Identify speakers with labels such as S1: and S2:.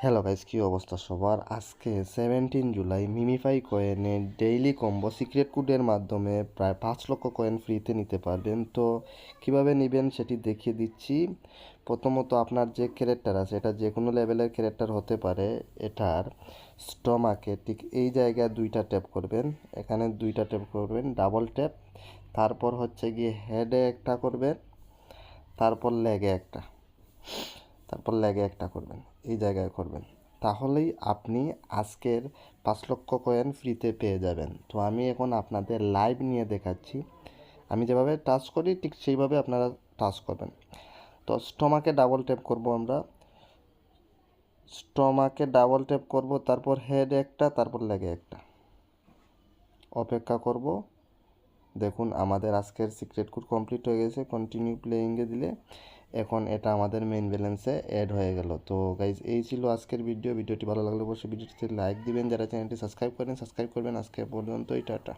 S1: Hello guys, কী অবস্থা সবার? আজকে 17 জুলাই মিমিফাই কয়েনে ডেইলি কম্বো সিক্রেট কোডের মাধ্যমে প্রায় 5 লক্ষ কয়েন ফ্রিতে নিতে পারবেন। তো কিভাবে নেবেন সেটি দেখিয়ে দিচ্ছি। প্রথমত আপনার যে ক্যারেক্টার আছে, এটা যে কোনো লেভেলের ক্যারেক্টার হতে পারে। এটার স্টমাকে ঠিক এই জায়গায় দুইটা ট্যাপ করবেন, এখানে দুইটা ট্যাপ করবেন, ডাবল ট্যাপ। তারপর হচ্ছে গিয়ে হেডে একটা করবেন, তারপর লেগে একটা করবেন, এই জায়গায় করবেন। তাহলেই আপনি আজকের 5 লক্ষ কয়েন ফ্রিতে পেয়ে যাবেন। তো আমি এখন আপনাদের লাইভ নিয়ে দেখাচ্ছি। আমি যেভাবে টাচ করি ঠিক সেইভাবে আপনারা টাচ করবেন। তো স্টমাকে ডাবল ট্যাপ করব, আমরা স্টমাকে ডাবল ট্যাপ করব, তারপর হেড একটা, তারপর লেগে একটা। অপেক্ষা করব। দেখুন আমাদের আজকের সিক্রেট কোড কমপ্লিট হয়ে গেছে। কন্টিনিউ প্লেয়িংয়ে দিলে এখন এটা আমাদের মেইন ব্যালেন্সে অ্যাড হয়ে গেল। তো গাইজ, এই ছিল আজকের ভিডিওটি ভালো লাগলে অবশ্যই ভিডিওটিতে লাইক দিবেন, যারা চ্যানেলটি সাবস্ক্রাইব করেন সাবস্ক্রাইব করবেন। আজকে পর্যন্তই, টাটা।